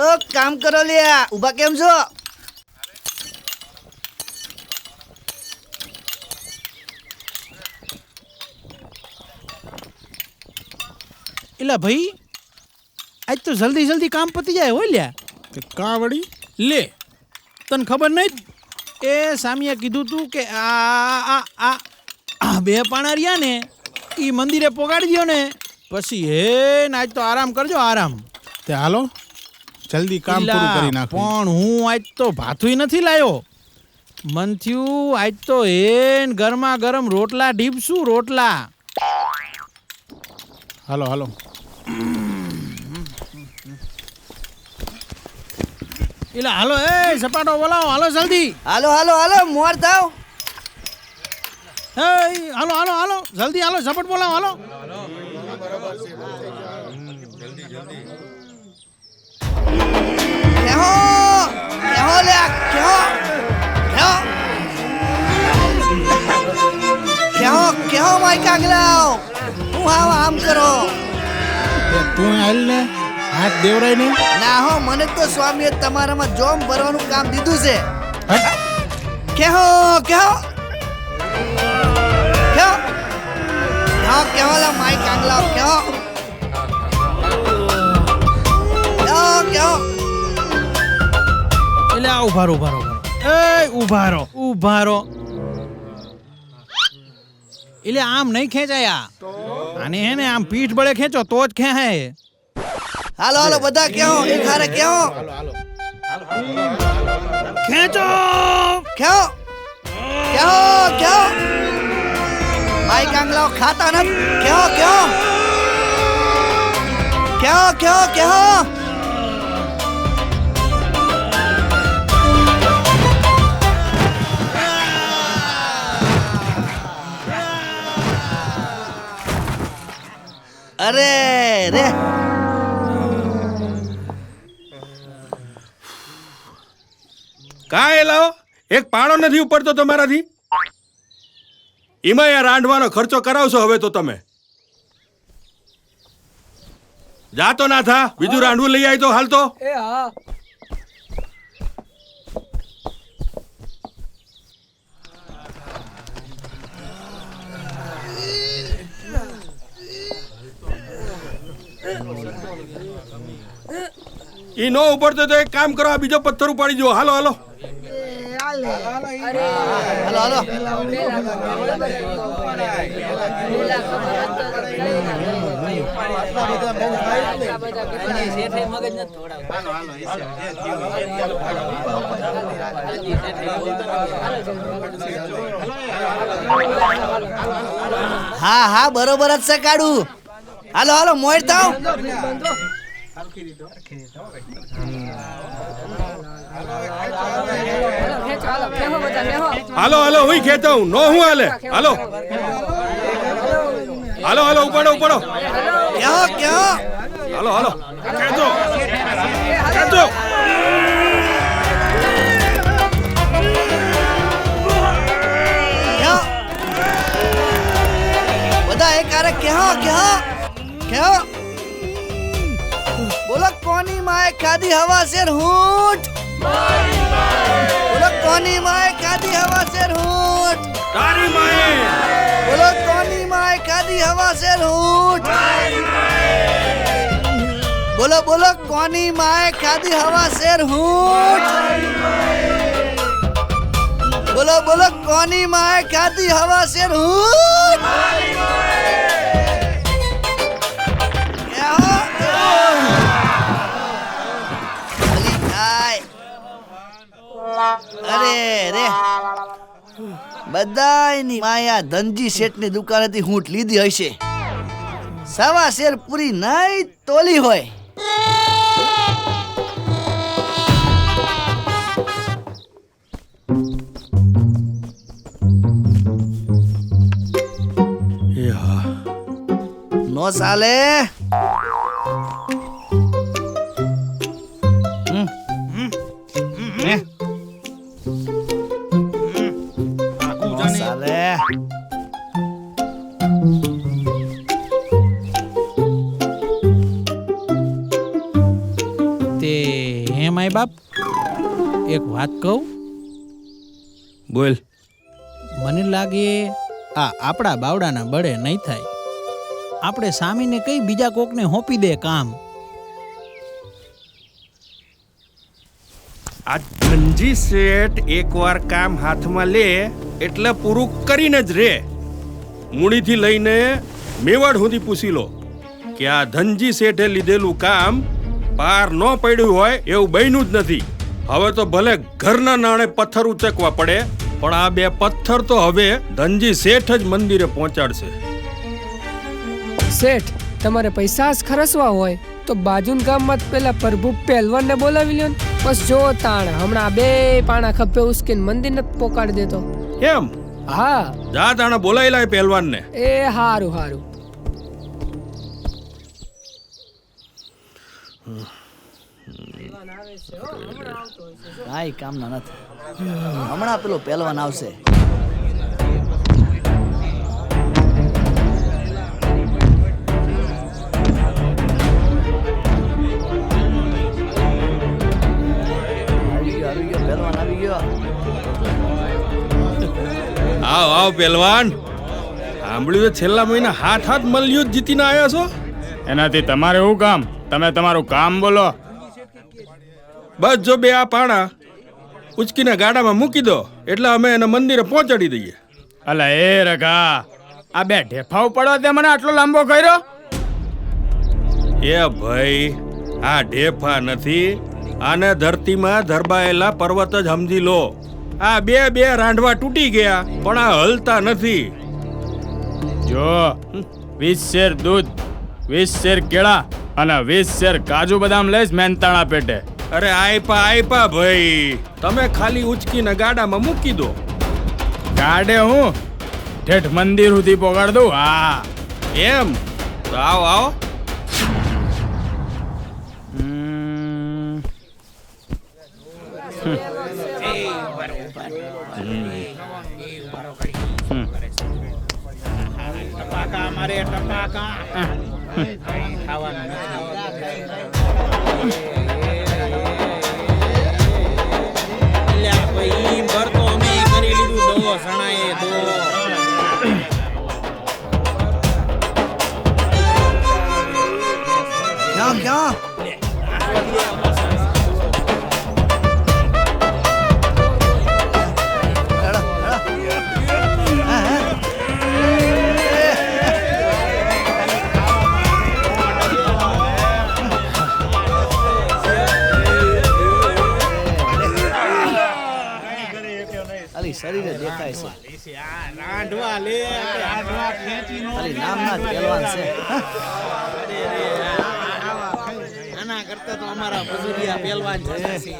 ઓ કામ કરો લ્યા, ઊભા કેમ છો? એલા ભાઈ, આજ તો જલ્દી જલ્દી કામ પતી જાય હો લ્યા. કા વળી? લે, તને ખબર નહીં? એ સામિયા કીધું તું કે આ બે પાણા રહ્યા ને એ મંદિરે પોગાડી દો ને પછી આજ તો આરામ કરજો, આરામ. તે હાલો જલ્દી કામ પૂરું કરી નાખો. પણ હું આજ તો ભાથુય નથી લાયો. મન થયું આજ તો ગરમા ગરમ રોટલા ઢીપશું, રોટલા. હાલો હાલો. એલા હાલો, એ સપાટો બોલાવો, હાલો જલ્દી. હાલો હાલો હાલો, મોર થાવ. એ હાલો હાલો હાલો, જલ્દી હાલો, સપટ બોલાવો, હાલો. કેહો કેહો લ્યા, કેહો કેહો કેહો કેહો માય કાગલાઓ, હું આમ કરો. તું હાલ ને, હાથ દેવરાય ને. ના હો, મને તો સ્વામીએ તમારામાં જોમ ભરવાનું કામ દીધું છે. હટ. કેહો કેહો કેહો કેહો કેહો લા માય કાગલાઓ, કેહો કેહો કેહો. એટલે આ ઉભા રહો, ઉભા રહો, એ ઉભા રહો, ઉભા રહો. એટલે આમ નહીં ખેંચાયા, આને હે ને આમ પીઠ બળે ખેંચો તો જ ખેંચાય. હાલો હાલો બધા કેહો, એક હારે કેહો ખેંચો. કેહો કેહો કેહો. માય કાંગલાઓ ખાતા નથી. કેહો કેહો કેહો કેહો કેહો. અરે રે, કાંઈ લાવો, એક પાણો નથી ઉપડતો તમારાથી. એમાં યાર રાંધવાનો ખર્ચો કરાવશો હવે તો તમે. જાતો ના થા, બીજું રાંધવું લઈ આવી તો હાલ તો. ઈ નો ઉપડતો તો એક કામ કરો, આ બીજો પથ્થર ઉપાડી જો. હાલો હાલો હાલો હાલો. હા હા બરોબર જ છે કાઢું. હાલો હાલો મોર થાવ. હાલો હાલો, હું ખેતો હું નો હું હાલે. હાલો હાલો હાલો, ઉપાડો ઉપાડો. કેહો કેહો. હાલો હાલો, ખેંચો ખેંચો. કેહો બધા એક હારે કેહો કેહો કેહો. બોલો કોની માએ ખાધી હવા શેર હૂંટ. બોલો કોની માએ ખાધી હવા શેર હૂંટ. તારી માએ. બોલો કોની માએ ખાધી હવા શેર હૂંટ. બોલો બોલો કોની માએ ખાધી હવા શેર હૂંટ. બોલો બોલો કોની માએ ખાધી હવા શેર હૂંટ. અરે રે, બધાયની માયા ધનજી શેઠની દુકાનેથી હૂંટ લીધી હશે. સવા શેર પૂરી નહીં તોલી હોય. નો ચાલે. તે માય બાપ એક વાત કહું, બોલ. મને લાગે આ આપણા બાવડાના બળે નહીં થાય. આપણે સામીને કઈ બીજા કોકને હોપી દે કામ. આ ધનજી શેઠ એકવાર કામ હાથમાં લે એટલે પૂરું કરીને જ રે. મૂડીથી લઈને મેવાડ સુધી પૂછી લો કે આ ધનજી શેઠે લીધેલું કામ પાર ન પડ્યું હોય એવું બન્યું જ નથી. હવે તો ભલે ઘરના નાણે પથ્થર ઉચકવા પડે, પણ આ બે પથ્થર તો હવે ધનજી શેઠ જ મંદિરે પહોંચાડશે. શેઠ, તમારે પૈસા જ ખર્ચવા હોય તો બાજુના ગામમાં જ પેલા પ્રભુ પહેલવાનને બોલાવી લ્યો ને. બસ જો તાણ હમણાં બે પાણા ખભે ઉસકીને મંદિર ને પોકાડી દેતો. એમ? હા, જા તાણે બોલાવી લાય પહેલવાનને. એ હારું હારું. કાંઈ કામના નથી. હમણાં પેલો પહેલવાન આવશે. પહેલવાન આવી ગયો. આવ પહેલવાન. સાંભળ્યું તો છેલ્લા મહિના હાથ મળ્યું જ જીતીને આવ્યા છો. એનાથી તમારે શું કામ? તમે તમારું કામ બોલો. બસ જો બે આ પાણા ઉચકીને ગાડામાં મૂકી દો એટલે અમે એને મંદિરે પહોંચાડી દઈએ. અલા એ રઘા, આ બે ઢેફા પડો તે મને આટલો લાંબો કર્યો? એ ભાઈ, આ ઢેફા નથી, આને ધરતીમાં ધરબાયેલા પર્વત જ સમજી લો. આ બે રાંઢવા તૂટી ગયા પણ આ હલતા નથી. જો 20 શેર દૂધ, 20 શેર કેળા અને 20 શેર કાજુ બદામ લઈશ મહેનતાણા પેટે. અરે આયપા ભાઈ, તમે ખાલી ઉચકીને ગાડામાં મૂકી દો. ગાડે હું ઠેઠ મંદિર સુધી પોગાડ દઉં. હા એમ તો આવો. ક્યાં શરીરે દેખાય છે. ખાલી નામના જ પહેલવાન છે. આના કરતા તો અમારા બજુરિયા પહેલવાન છે.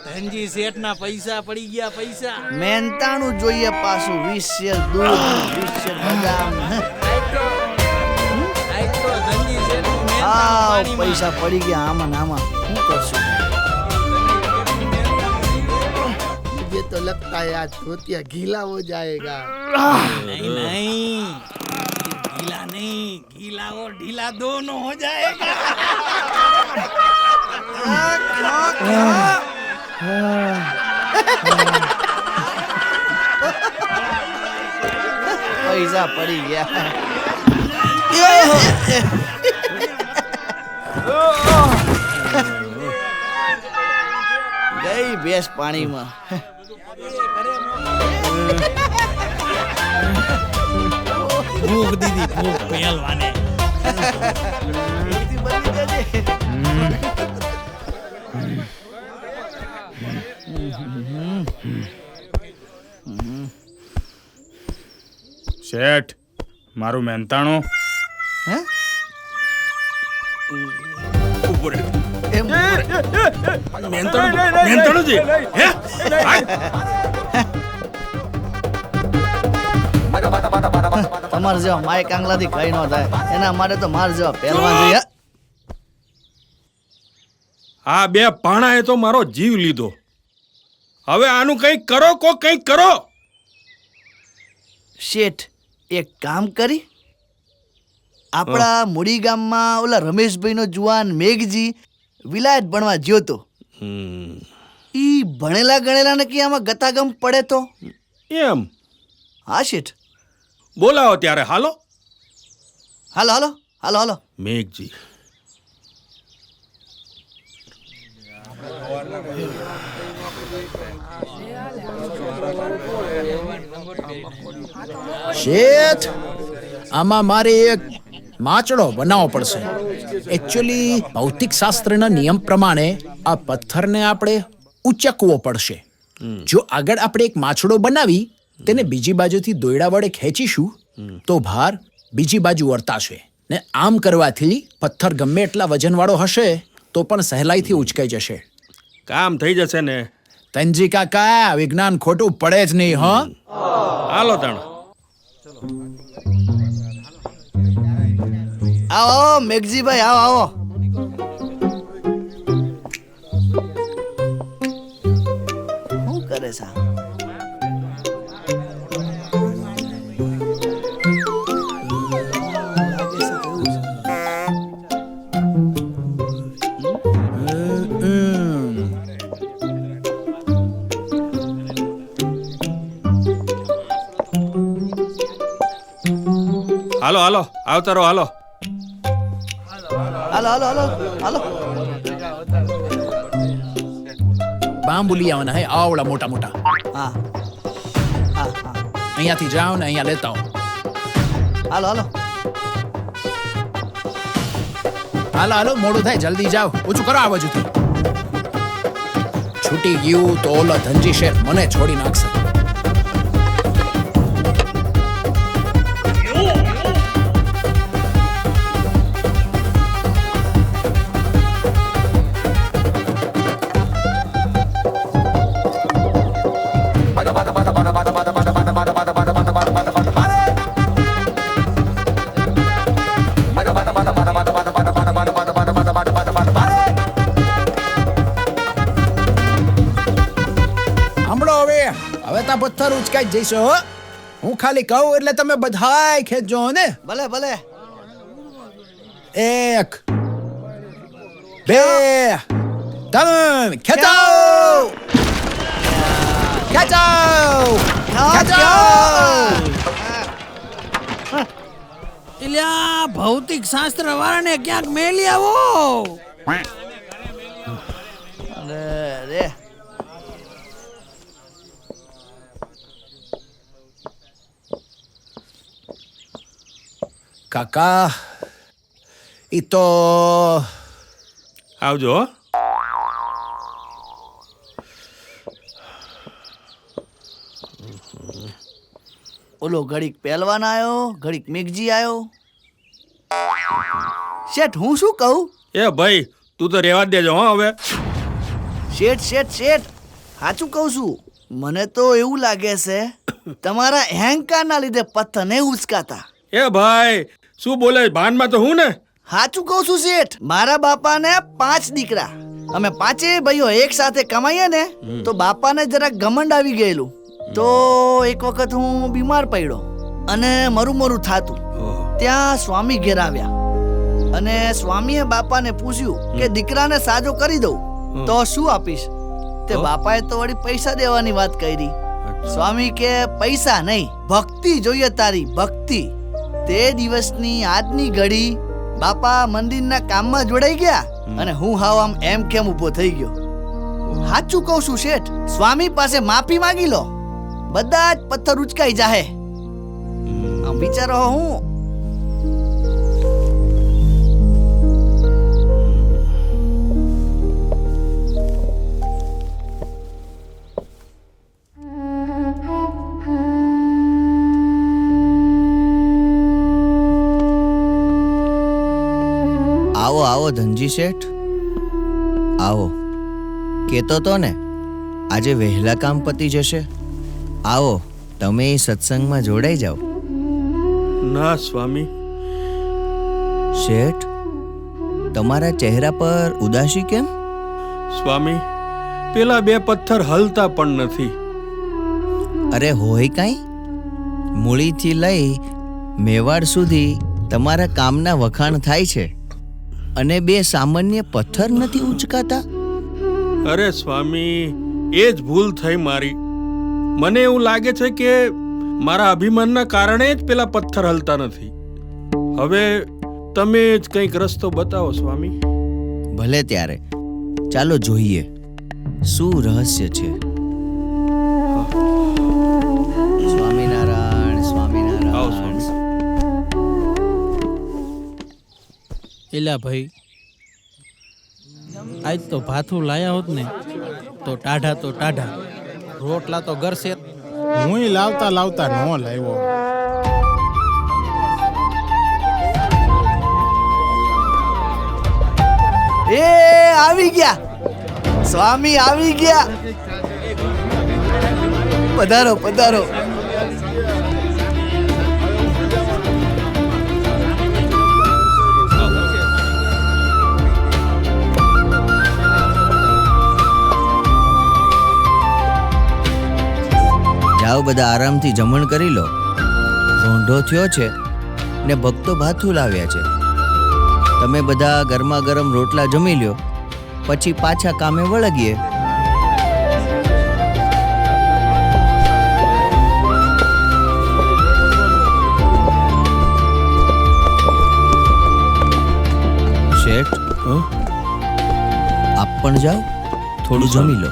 ધનજી શેઠના પૈસા પડી ગયા. પૈસા મહેનતાણું જોઈએ પાછું. 20 શેર દૂધ, 20 શેર બદામ. પૈસા પડી ગયા આમાં આમાં. શું કરશું? मुझे तो लगता है आज धोतिया गीला हो जाएगा. नहीं गीला नहीं, गीला और ढीला दोनों हो जाएगा. પૈસા પડી ગયા. ગઈ ભેંસ પાણીમાં. ભૂખ દીધી ભૂખ પહેલવાને. શેઠ, મારું મહેનતાણું. ઉપર એમ મહેનતાણું છે. હે તમારે જેવા માય કાંગલાથી કઈ ન થાય. એના માટે તો માર જેવા પહેલવાન જોઈએ. આ બે પાણાએ તો મારો જીવ લીધો. હવે આનું કંઈક કરો, કંઈક કરો. શેઠ એક કામ કરી. આપણા મૂડી ગામમાં ઓલા રમેશભાઈનો જુવાન મેઘજી વિલાયત ભણવા જ્યો તો. હમ. ઈ ભણેલા ગણેલા ને કે આમાં ગતાગમ પડે તો? એમ હા શેઠ. બોલાવો ત્યારે હાલો. હાલો હાલો હાલો હાલો. મેઘજી શેઠ, આમાં મારે એક માચડો બનાવવો પડશે. એકચ્યુઅલી ભૌતિક શાસ્ત્રના નિયમ પ્રમાણે આ પથ્થરને આપણે ઉચકવો પડશે. જો આગળ આપણે એક માછડો બનાવી તેને બીજી બાજુથી દોયડા વડે ખેંચીશું તો ભાર બીજી બાજુ વર્તાશે ને આમ કરવાથી પથ્થર ગમે એટલા વજનવાળો હશે તો પણ સહેલાઈથી ઉચકાઈ જશે. કામ થઈ જશે ને. તનજી કાકા, વિજ્ઞાન ખોટું પડે જ નહીં. હો, હાલો તાણ. આવો આવો મેઘજીભાઈ, આવો આવો. શું કરે છે? હાલો હાલો આવતારો હાલો. હાલો હાલો હાલો હાલો. બાંબુ લઈ આવવાના હે, આવડા મોટા મોટા. હા હા હા. અહીંયાથી જાઓ ને અહીંયા લેતા આવો. હાલો હાલો. હાલો હાલો, મોડું થાય, જલ્દી જાઓ. ઓછું કરો આ બાજુથી. છૂટી ગયું તો ઓલો ધનજી શેઠ મને છોડી નાખશે. હવે તા પથ્થર ઉચકાઈ જઈશો. હું ખાલી કહું એટલે તમે બધાય ખેંચજો ને. ભલે ભલે. 1 2 3 ખેંચો ખેંચો ખેંચો. એલ્યા ભૌતિક શાસ્ત્ર વાળાને ક્યાંક મેલી આવો. અરે રે. કાકા, ઈ તો આવજો. ઓલો ઘડીક પહેલવાન આવ્યો, ઘડીક મેઘજી આવ્યો. શેઠ હું શું કહું? એ ભાઈ તું તો રેવા જ દેજો હો હવે. શેઠ શેઠ શેઠ સાચું કહું છું. મને તો એવું લાગે છે તમારા અહંકારના લીધે પથ્થર નહીં ઉચકાતા. એ ભાઈ શું બોલે, ભાનમાં તો હું ને. સાચું કહું છું શેઠ. મારા બાપાને 5 દીકરા. અમે 5 ભાઈઓ એક સાથે કમાઈએ ને તો બાપાને જરાક ઘમંડ આવી ગયેલું. તો એક વખત હું બીમાર પડ્યો અને મરું થાતું. ત્યાં સ્વામી ઘેર આવ્યા અને સ્વામીએ બાપાને પૂછ્યું કે દીકરાને સાજો કરી દઉં તો શું આપીશ? તે બાપાએ તો વળી પૈસા દેવાની વાત કરી. સ્વામી કે પૈસા નહીં, ભક્તિ જોઈએ તારી, ભક્તિ. તે દિવસની આજની ઘડી બાપા મંદિરના કામમાં જોડાઈ ગયા અને હું હાવ આમ એમ કેમ ઊભો થઈ ગયો. સાચું કહું છું શેઠ. સ્વામી પાસે માફી માંગી લો, બધા જ પથ્થર ઉચકાઈ જાહે. આમ વિચારો હું. આવો આવો ધનજી શેઠ, આવો. કહેતો તો ને આજે વહેલા કામ પતી જશે. આવો તમે એ સત્સંગમાં જોડાઈ જાઓ. ના સ્વામી. શેઠ, તમારા ચહેરા પર ઉદાસી કેમ? સ્વામી પેલા 2 પથ્થર હલતા પણ નથી. અરે હોય કાંઈ. મૂળીથી લઈ મેવાડ સુધી તમારા કામના વખાણ થાય છે અને બે સામાન્ય પથ્થર નથી ઉંચકાતા? અરે સ્વામી, એ જ ભૂલ થઈ મારી. મને એવું લાગે છે કે મારા અભિમાનના કારણે જ પેલા પથ્થર હલતા નથી. હવે તમે જ કંઈક રસ્તો બતાવો સ્વામી. ભલે ત્યારે, ચાલો જોઈએ શું રહસ્ય છે. સ્વામિનારાયણ, આવો સ્વામિનારાયણ. સ્વામી. એલા ભાઈ, આજ તો ભાથું લાયા હોત ને તો ટાઢા રોટલા તો ગરશે. હું લાવતા લાવતા ન લાવ્યો. એ આવી ગયા, સ્વામી આવી ગયા. પધારો પધારો. જાઓ, બધા આરામથી જમણ કરી લો. રોંઢો થયો છે ને ભક્તો ભાથું લાવ્યા છે. તમે બધા ગરમા ગરમ રોટલા જમી લ્યો, પછી પાછા કામે વળગીએ. શેઠ, આપ પણ જાઓ, થોડું જમી લો.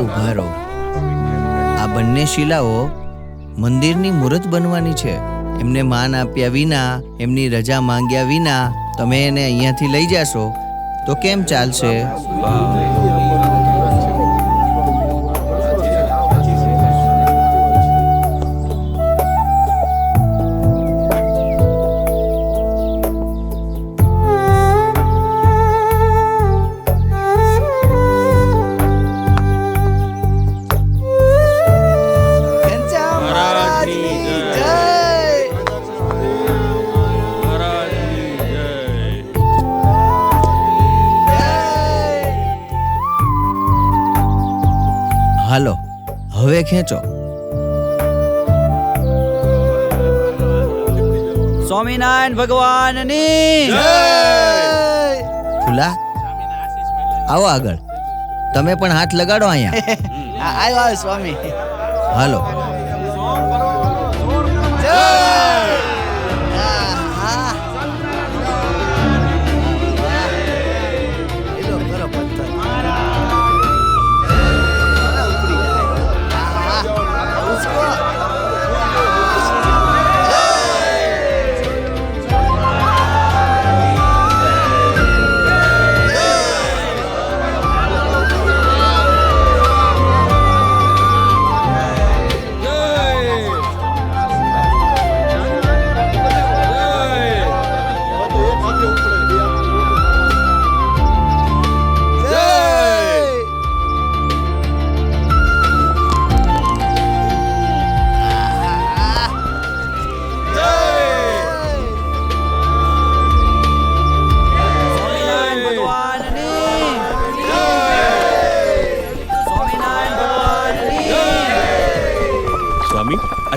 ઉભા રહો. આ બંને શિલાઓ મંદિરની મૂર્ત બનવાની છે. એમને માન આપ્યા વિના, એમની રજા માંગ્યા વિના તમે એને અહીંયાથી લઈ જાશો તો કેમ ચાલશે? હાલો, હવે ખેંચો. સ્વામિનારાયણ ભગવાનની ફૂલા, આવો આગળ. તમે પણ હાથ લગાડો અહીંયા. આવ્યો સ્વામી. હાલો.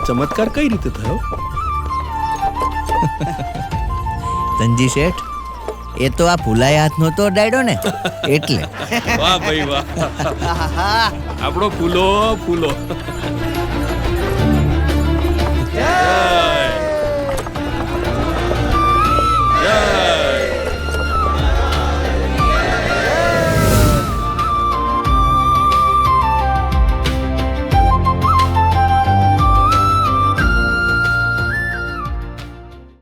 ચમત્કાર કઈ રીતે થયો? ધનજી શેઠ એ તો આ ભૂલાય હાથ નહોતો અડાડ્યો ને એટલે વાહ ભાઈ વાહ, આપણો ફૂલો ફૂલો.